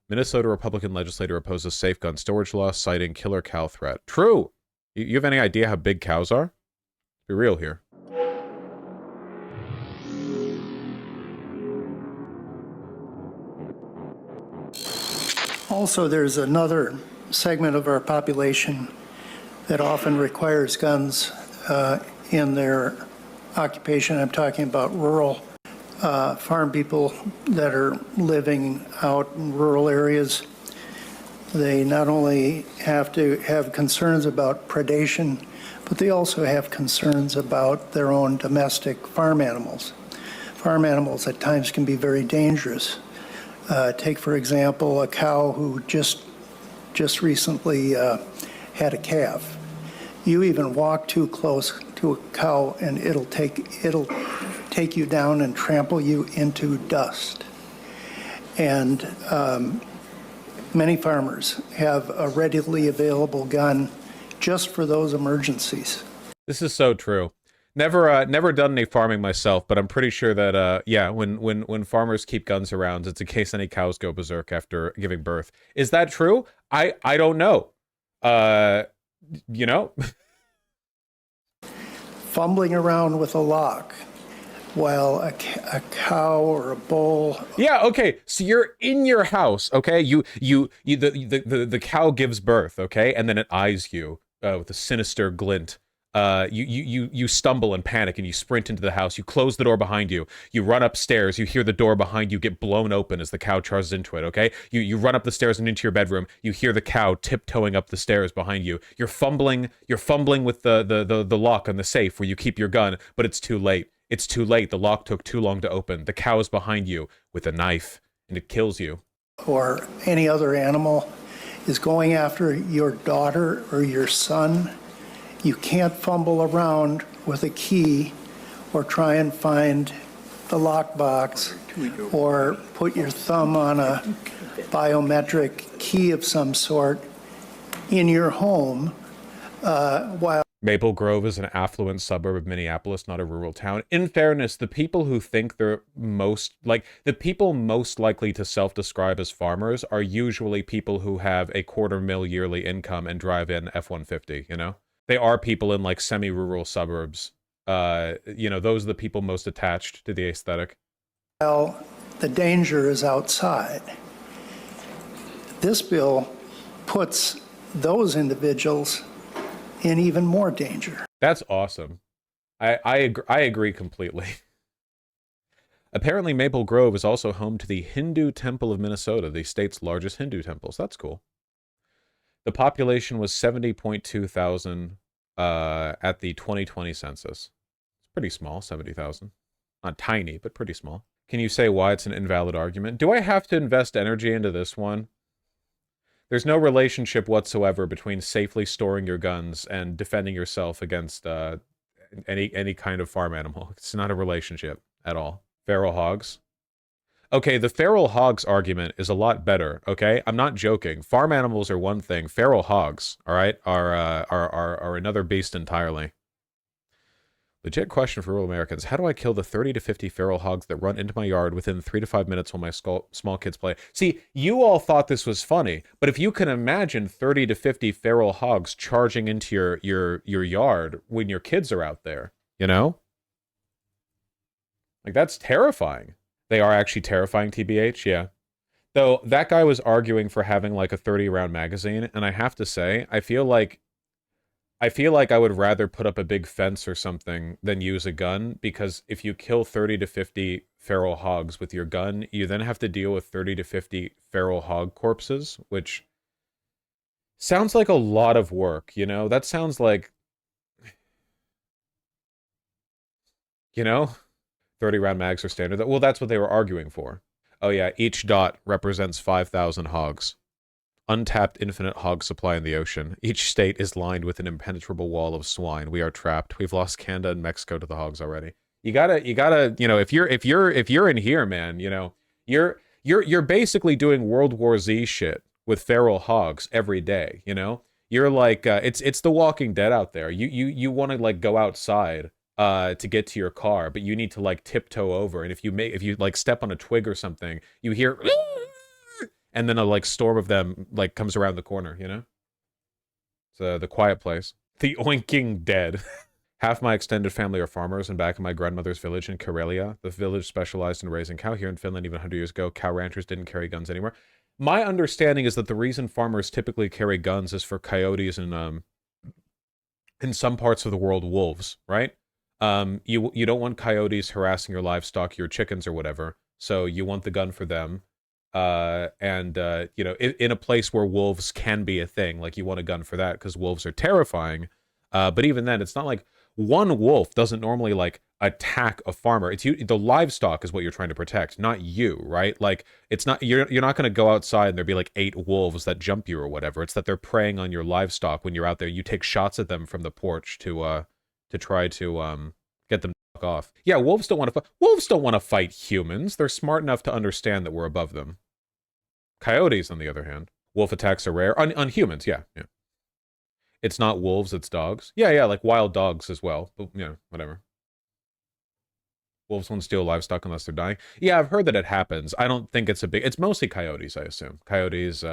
Minnesota Republican legislator opposes safe gun storage law, citing killer cow threat. True. You have any idea how big cows are? Be real here. Also, there's another segment of our population that often requires guns in their occupation. I'm talking about rural farm people that are living out in rural areas. They not only have to have concerns about predation, but they also have concerns about their own domestic farm animals. Farm animals at times can be very dangerous. Take, for example, a cow who just recently had a calf. You even walk too close to a cow and it'll take you down and trample you into dust. And many farmers have a readily available gun just for those emergencies. This is so true. Never done any farming myself, but I'm pretty sure that yeah, when farmers keep guns around, it's in case any cows go berserk after giving birth. Is that true? I don't know. You know, fumbling around with a lock while a cow or a bull. Yeah, okay. So you're in your house, okay? The cow gives birth, okay? And then it eyes you with a sinister glint. You stumble and panic and you sprint into the house. You close the door behind you. You run upstairs. You hear the door behind you get blown open as the cow charges into it, okay? You run up the stairs and into your bedroom. You hear the cow tiptoeing up the stairs behind you. You're fumbling with the lock on the safe where you keep your gun, but it's too late. It's too late. The lock took too long to open. The cow is behind you with a knife and it kills you. Or any other animal is going after your daughter or your son. You can't fumble around with a key or try and find the lockbox or put your thumb on a biometric key of some sort in your home while Maple Grove is an affluent suburb of Minneapolis, not a rural town. In fairness, the people who think they're the people most likely to self-describe as farmers are usually people who have a $250,000 yearly income and drive in F-150, you know? They are people in like semi-rural suburbs. You know, those are the people most attached to the aesthetic. Well, the danger is outside. This bill puts those individuals in even more danger. That's awesome. I agree completely. Apparently, Maple Grove is also home to the Hindu Temple of Minnesota, the state's largest Hindu temples. That's cool. The population was 70.2 thousand at the 2020 census. It's pretty small, 70,000. Not tiny, but pretty small. Can you say why it's an invalid argument? Do I have to invest energy into this one? There's no relationship whatsoever between safely storing your guns and defending yourself against any kind of farm animal. It's not a relationship at all. Feral hogs. Okay, the feral hogs argument is a lot better, okay? I'm not joking. Farm animals are one thing. Feral hogs, all right, are another beast entirely. Legit question for rural Americans. How do I kill the 30 to 50 feral hogs that run into my yard within 3 to 5 minutes while my small kids play? See, you all thought this was funny, but if you can imagine 30 to 50 feral hogs charging into your yard when your kids are out there, you know? Like, that's terrifying. They are actually terrifying, TBH, yeah. Though, that guy was arguing for having, like, a 30-round magazine, and I have to say, I feel like I would rather put up a big fence or something than use a gun, because if you kill 30 to 50 feral hogs with your gun, you then have to deal with 30 to 50 feral hog corpses, which sounds like a lot of work, you know? That sounds like, you know? 30-round mags are standard. Well, that's what they were arguing for. Oh yeah, each dot represents 5,000 hogs. Untapped infinite hog supply in the ocean. Each state is lined with an impenetrable wall of swine. We are trapped. We've lost Canada and Mexico to the hogs already. You gotta, you know, if you're in here, man, you know, you're basically doing World War Z shit with feral hogs every day, you know? You're like, it's The Walking Dead out there. You want to like go outside to get to your car, but you need to like tiptoe over, and if you like step on a twig or something, you hear and then a like storm of them like comes around the corner, you know? It's the quiet place. The oinking dead. Half my extended family are farmers, and back in my grandmother's village in Karelia, the village specialized in raising cow. Here in Finland, even 100 years ago, cow ranchers didn't carry guns anymore. My understanding is that the reason farmers typically carry guns is for coyotes and in some parts of the world, wolves, right? You don't want coyotes harassing your livestock, your chickens or whatever. So you want the gun for them. You know, in a place where wolves can be a thing, like you want a gun for that because wolves are terrifying. But even then, it's not like one wolf doesn't normally like attack a farmer. It's you, the livestock is what you're trying to protect, not you, right? Like it's not you're not going to go outside and there'd be like 8 wolves that jump you or whatever. It's that they're preying on your livestock when you're out there. You take shots at them from the porch to try to get them to fuck off. Yeah, wolves don't want to wolves don't want to fight humans. They're smart enough to understand that we're above them. Coyotes, on the other hand, wolf attacks are rare on humans. Yeah, yeah. It's not wolves, it's dogs. Yeah, yeah, like wild dogs as well. But, you know, whatever. Wolves won't steal livestock unless they're dying. Yeah, I've heard that it happens. I don't think it's a big. It's mostly coyotes, I assume. Coyotes,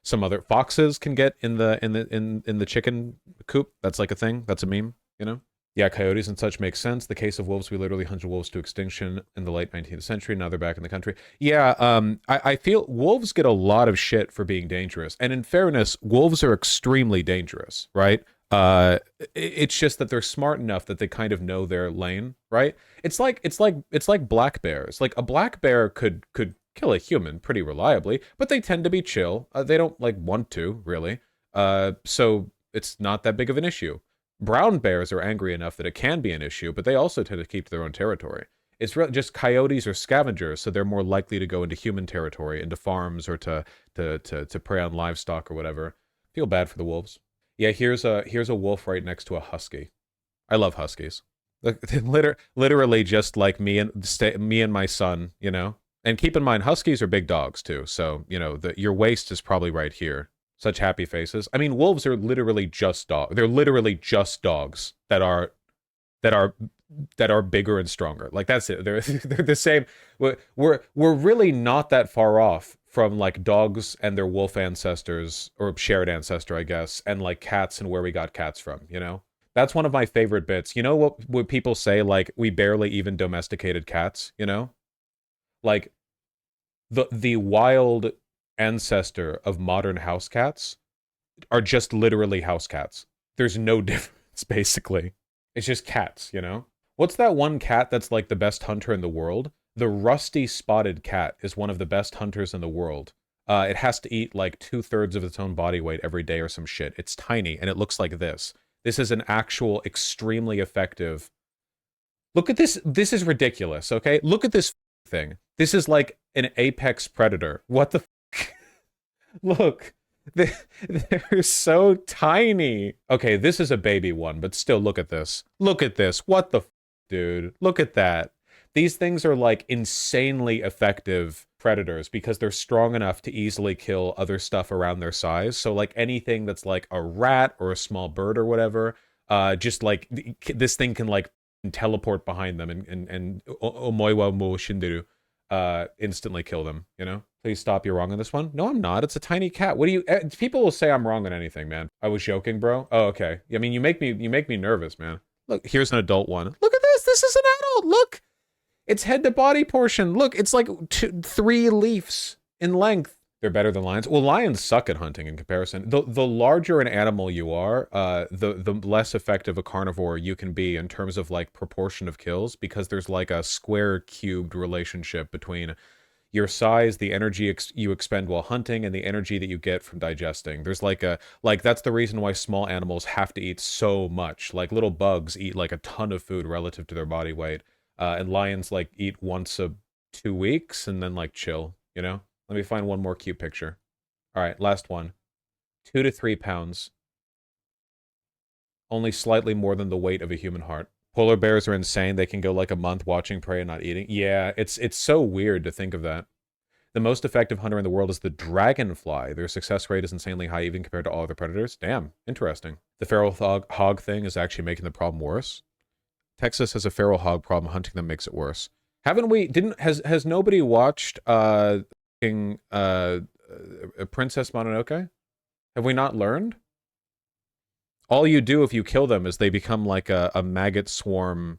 some other foxes can get in the chicken coop. That's like a thing. That's a meme. You know. Yeah, coyotes and such make sense. The case of wolves, we literally hunted wolves to extinction in the late 19th century. Now they're back in the country. Yeah, I feel wolves get a lot of shit for being dangerous. And in fairness, wolves are extremely dangerous, right? It's just that they're smart enough that they kind of know their lane, right? It's like black bears. Like a black bear could kill a human pretty reliably, but they tend to be chill. They don't like want to really. So it's not that big of an issue. Brown bears are angry enough that it can be an issue, but they also tend to keep to their own territory. It's just coyotes are scavengers, so they're more likely to go into human territory, into farms, or to prey on livestock or whatever. Feel bad for the wolves. Yeah, here's a wolf right next to a husky. I love huskies. Literally just like me and my son, you know. And keep in mind, huskies are big dogs too, so you know your waist is probably right here. Such happy faces. I mean, wolves are literally just dogs. They're literally just dogs that are bigger and stronger. Like that's it. They're the same. We're really not that far off from like dogs and their wolf ancestors or shared ancestor, I guess, and like cats and where we got cats from. You know, that's one of my favorite bits. You know what people say? Like we barely even domesticated cats. You know, like the wild ancestor of modern house cats are just literally house cats. There's no difference, basically. It's just cats, you know? What's that one cat that's like the best hunter in the world? The rusty spotted cat is one of the best hunters in the world. It has to eat like 2/3 of its own body weight every day or some shit. It's tiny, and it looks like this. This is an actual extremely effective... Look at this. This is ridiculous, okay? Look at this thing. This is like an apex predator. What the Look, they're so tiny. Okay, this is a baby one, but still, look at this. Look at this. What the dude? Look at that. These things are like insanely effective predators because they're strong enough to easily kill other stuff around their size. So like anything that's like a rat or a small bird or whatever, just like this thing can like teleport behind them and omoiwa mo shinderu, instantly kill them, you know? Please stop, you're wrong on this one. No, I'm not. It's a tiny cat. What do you... people will say I'm wrong on anything, man. I was joking, bro. Oh, okay. I mean, you make me nervous, man. Look, here's an adult one. Look at this. This is an adult. Look. It's head to body portion. Look, it's like 3 leaves in length. They're better than lions. Well, lions suck at hunting in comparison. The larger an animal you are, the less effective a carnivore you can be in terms of like proportion of kills, because there's like a square cubed relationship between your size, the energy you expend while hunting, and the energy that you get from digesting. There's like that's the reason why small animals have to eat so much. Like little bugs eat like a ton of food relative to their body weight. And lions like eat once a 2 weeks and then like chill, you know? Let me find one more cute picture. All right, last one. 2 to 3 pounds. Only slightly more than the weight of a human heart. Polar bears are insane. They can go like a month watching prey and not eating. Yeah, it's so weird to think of that. The most effective hunter in the world is the dragonfly. Their success rate is insanely high even compared to all other predators. Damn, interesting. The feral hog thing is actually making the problem worse. Texas has a feral hog problem. Hunting them makes it worse. Haven't we... Has nobody watched Princess Mononoke? Have we not learned? All you do if you kill them is they become like a maggot swarm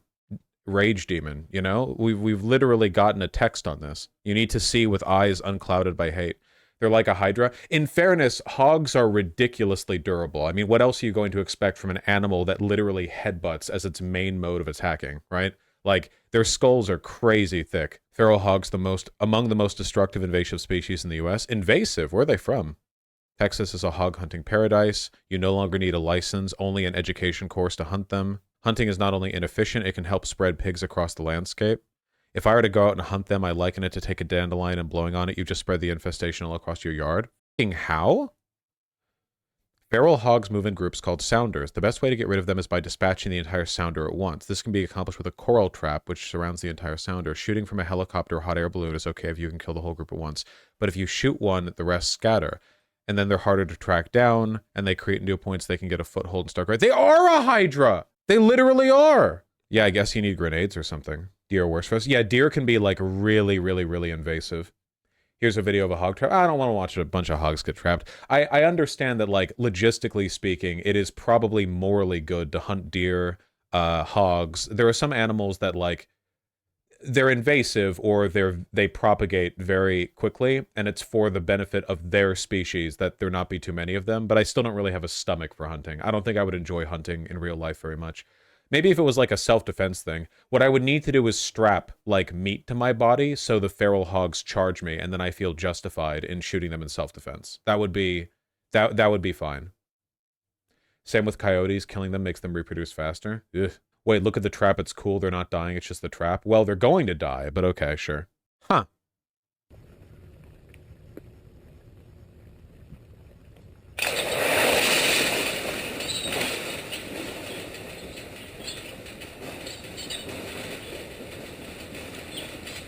rage demon, you know? We've literally gotten a text on this. You need to see with eyes unclouded by hate. They're like a hydra. In fairness, hogs are ridiculously durable. I mean, what else are you going to expect from an animal that literally headbutts as its main mode of attacking, right? Like, their skulls are crazy thick. Feral hogs among the most destructive invasive species in the US. Invasive? Where are they from? Texas is a hog hunting paradise. You no longer need a license, only an education course to hunt them. Hunting is not only inefficient, it can help spread pigs across the landscape. If I were to go out and hunt them, I liken it to take a dandelion and blowing on it. You just spread the infestation all across your yard. How? Feral hogs move in groups called sounders. The best way to get rid of them is by dispatching the entire sounder at once. This can be accomplished with a coral trap, which surrounds the entire sounder. Shooting from a helicopter or hot air balloon is okay if you can kill the whole group at once. But if you shoot one, the rest scatter. And then they're harder to track down, and they create new points they can get a foothold and start right. They are a hydra! They literally are! Yeah, I guess you need grenades or something. Deer are worse for us. Yeah, deer can be like really, really, really invasive. Here's a video of a hog trap. I don't want to watch a bunch of hogs get trapped. I understand that, like, logistically speaking, it is probably morally good to hunt deer, hogs. There are some animals that, like, they're invasive or they propagate very quickly, and it's for the benefit of their species that there not be too many of them, but I still don't really have a stomach for hunting. I don't think I would enjoy hunting in real life very much. Maybe if it was like a self-defense thing. What I would need to do is strap, like, meat to my body so the feral hogs charge me, and then I feel justified in shooting them in self-defense. That would be... that would be fine. Same with coyotes. Killing them makes them reproduce faster. Ugh. Wait, look at the trap. It's cool. They're not dying. It's just the trap. Well, they're going to die, but okay, sure. Huh.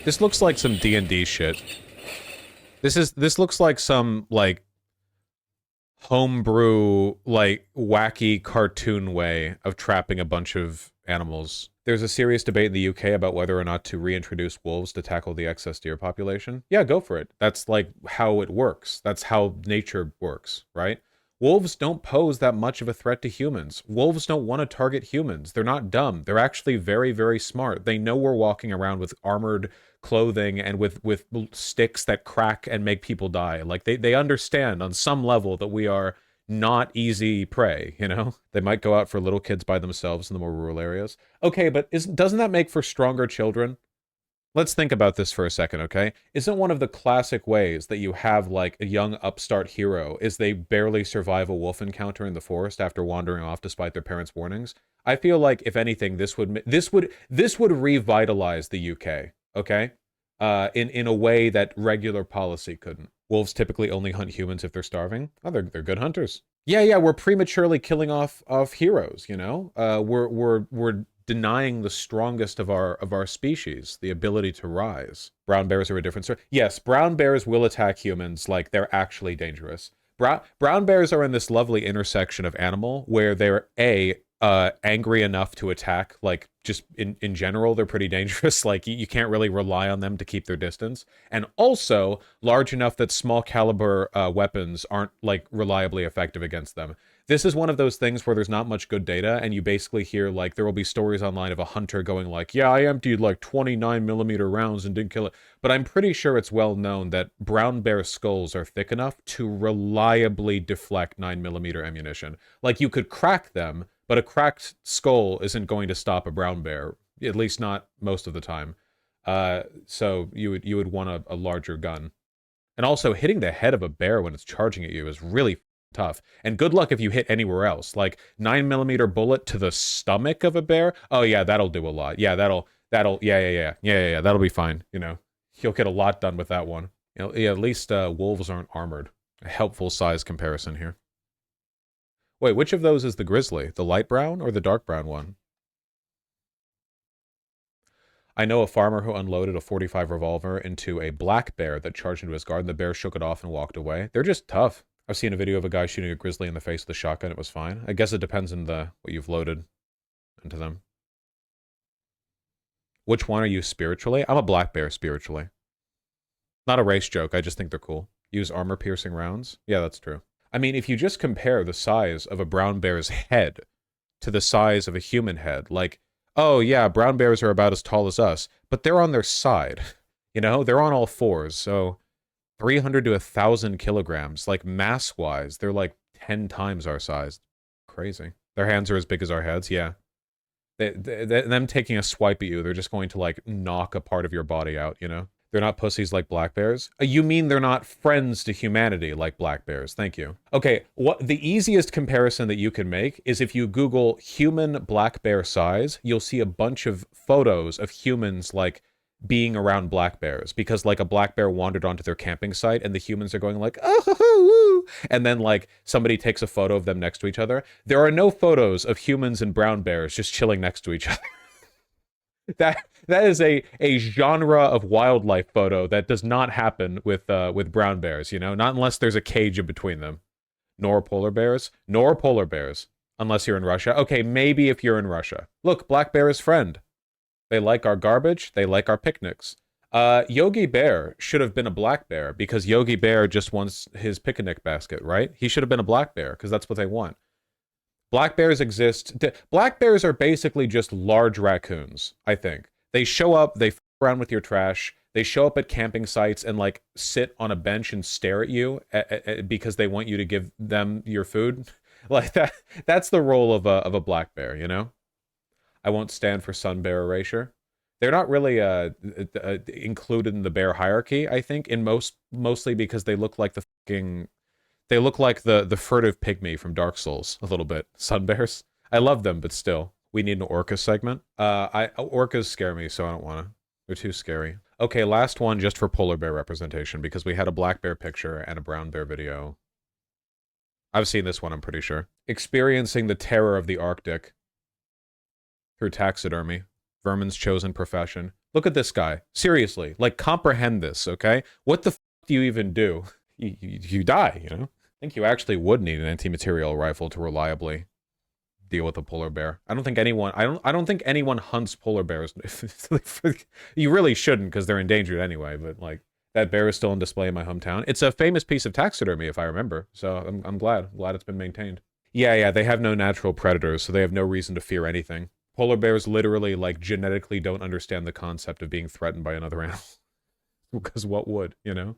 This looks like some D&D shit. This looks like some, like, homebrew, like, wacky cartoon way of trapping a bunch of animals. There's a serious debate in the UK about whether or not to reintroduce wolves to tackle the excess deer population. Yeah, go for it. That's, like, how it works. That's how nature works, right? Wolves don't pose that much of a threat to humans. Wolves don't want to target humans. They're not dumb. They're actually very, very smart. They know we're walking around with armored clothing and with sticks that crack and make people die. Like, they understand on some level that we are not easy prey, you know? They might go out for little kids by themselves in the more rural areas. Okay, but doesn't that make for stronger children? Let's think about this for a second, okay? Isn't one of the classic ways that you have, like, a young upstart hero is they barely survive a wolf encounter in the forest after wandering off despite their parents' warnings? I feel like, if anything, this would revitalize the UK, okay? In a way that regular policy couldn't. Wolves typically only hunt humans if they're starving. Oh, they're good hunters. Yeah, we're prematurely killing off heroes, you know? We're denying the strongest of our species the ability to rise. Brown bears are a different story. Yes, brown bears will attack humans like they're actually dangerous. Brown bears are in this lovely intersection of animal where they're angry enough to attack, like, just in general, they're pretty dangerous. Like, you can't really rely on them to keep their distance. And also large enough that small caliber weapons aren't, like, reliably effective against them. This is one of those things where there's not much good data, and you basically hear, like, there will be stories online of a hunter going like, yeah, I emptied like 29mm rounds and didn't kill it. But I'm pretty sure it's well known that brown bear skulls are thick enough to reliably deflect 9mm ammunition. Like, you could crack them, but a cracked skull isn't going to stop a brown bear, at least not most of the time. So you would want a larger gun. And also, hitting the head of a bear when it's charging at you is really tough. And good luck if you hit anywhere else. Like, 9mm bullet to the stomach of a bear? Oh yeah, that'll do a lot. Yeah, yeah, that'll be fine. You know, you'll get a lot done with that one. You know, yeah, at least wolves aren't armored. A helpful size comparison here. Wait, which of those is the grizzly? The light brown or the dark brown one? I know a farmer who unloaded a .45 revolver into a black bear that charged into his garden. The bear shook it off and walked away. They're just tough. I've seen a video of a guy shooting a grizzly in the face with a shotgun. It was fine. I guess it depends on what you've loaded into them. Which one are you spiritually? I'm a black bear spiritually. Not a race joke. I just think they're cool. Use armor-piercing rounds. Yeah, that's true. I mean, if you just compare the size of a brown bear's head to the size of a human head, like, oh yeah, brown bears are about as tall as us, but they're on their side. You know, they're on all fours, so 300 to 1,000 kilograms, like mass-wise, they're like 10 times our size. Crazy. Their hands are as big as our heads, yeah. Them taking a swipe at you, they're just going to like knock a part of your body out, you know? They're not pussies like black bears. You mean they're not friends to humanity like black bears. Thank you. Okay, what the easiest comparison that you can make is if you Google human black bear size, you'll see a bunch of photos of humans like being around black bears because like a black bear wandered onto their camping site and the humans are going like, oh, woo, and then like somebody takes a photo of them next to each other. There are no photos of humans and brown bears just chilling next to each other. That is a genre of wildlife photo that does not happen with brown bears, you know, not unless there's a cage in between them. Nor polar bears, unless you're in Russia. Okay, maybe if you're in Russia. Look, black bear is friend. They like our garbage. They like our picnics. Yogi Bear should have been a black bear because Yogi Bear just wants his picnic basket, right? He should have been a black bear because that's what they want. Black bears exist. Black bears are basically just large raccoons, I think. They show up, they f around with your trash, they show up at camping sites and like sit on a bench and stare at you because they want you to give them your food. Like that's the role of a black bear, you know? I won't stand for sun bear erasure. They're not really included in the bear hierarchy, I think, mostly because they look like they look like the furtive pygmy from Dark Souls a little bit. Sun bears. I love them, but still. We need an orca segment. Orcas scare me, so I don't want to. They're too scary. Okay, last one just for polar bear representation because we had a black bear picture and a brown bear video. I've seen this one, I'm pretty sure. Experiencing the terror of the Arctic through taxidermy. Vermin's chosen profession. Look at this guy. Seriously, like comprehend this, okay? What the f do you even do? You die, you know? I think you actually would need an anti-material rifle to reliably deal with a polar bear. I don't think anyone hunts polar bears. You really shouldn't because they're endangered anyway, but like that bear is still on display in my hometown. It's a famous piece of taxidermy if I remember. So I'm glad it's been maintained. Yeah, they have no natural predators, so they have no reason to fear anything. Polar bears literally like genetically don't understand the concept of being threatened by another animal. Because what would, you know?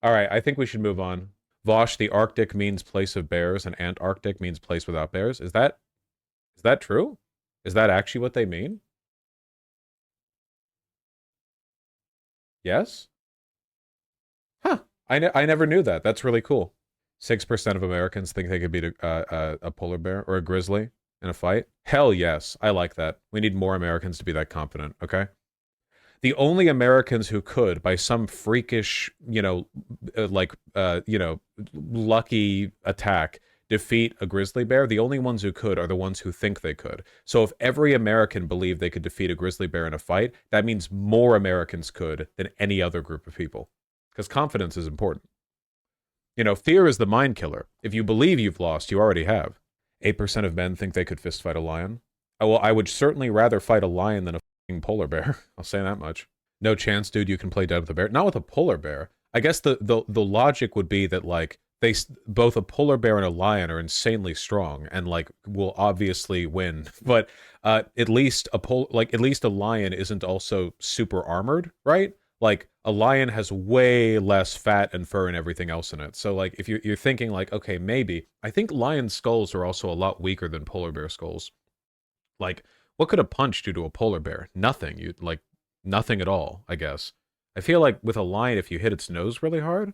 All right, I think we should move on. Vosh, the Arctic means place of bears, and Antarctic means place without bears. Is that true? Is that actually what they mean? Yes? Huh. I never knew that. That's really cool. 6% of Americans think they could beat a polar bear or a grizzly in a fight. Hell yes. I like that. We need more Americans to be that confident, okay? The only Americans who could, by some freakish, lucky attack, defeat a grizzly bear, the only ones who could are the ones who think they could. So if every American believed they could defeat a grizzly bear in a fight, that means more Americans could than any other group of people. Because confidence is important. You know, fear is the mind killer. If you believe you've lost, you already have. 8% of men think they could fist fight a lion. Well, I would certainly rather fight a lion than a polar bear. I'll say that much. No chance, dude, you can play dead with a bear. Not with a polar bear. I guess the logic would be that like both a polar bear and a lion are insanely strong and like will obviously win. But at least a lion isn't also super armored, right? Like a lion has way less fat and fur and everything else in it. So like if you're thinking like, okay, maybe, I think lion skulls are also a lot weaker than polar bear skulls. Like, what could a punch do to a polar bear? Nothing. Nothing at all, I guess. I feel like with a lion, if you hit its nose really hard,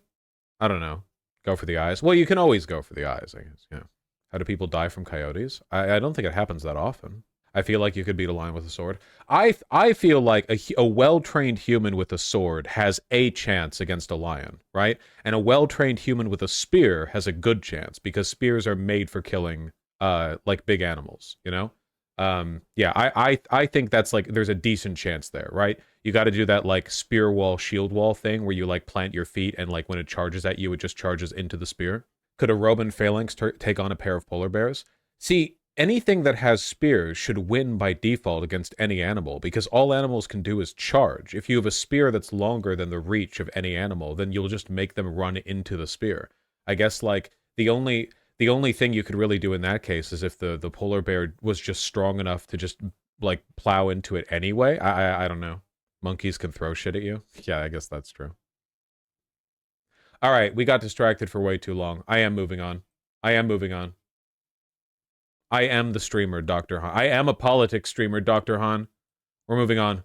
I don't know. Go for the eyes. Well, you can always go for the eyes, I guess. Yeah. How do people die from coyotes? I don't think it happens that often. I feel like you could beat a lion with a sword. I feel like a well-trained human with a sword has a chance against a lion, right? And a well-trained human with a spear has a good chance because spears are made for killing like big animals, you know? Yeah, I think that's like there's a decent chance there, right? You got to do that like spear wall, shield wall thing where you like plant your feet and like when it charges at you, it just charges into the spear. Could a Roman phalanx take on a pair of polar bears? See, anything that has spears should win by default against any animal, because all animals can do is charge. If you have a spear that's longer than the reach of any animal, then you'll just make them run into the spear. I guess, like, the only thing you could really do in that case is if the polar bear was just strong enough to just, like, plow into it anyway. I don't know. Monkeys can throw shit at you? Yeah, I guess that's true. All right, we got distracted for way too long. I am moving on. I am moving on. I am the streamer, Dr. Han. I am a politics streamer, Dr. Han. We're moving on.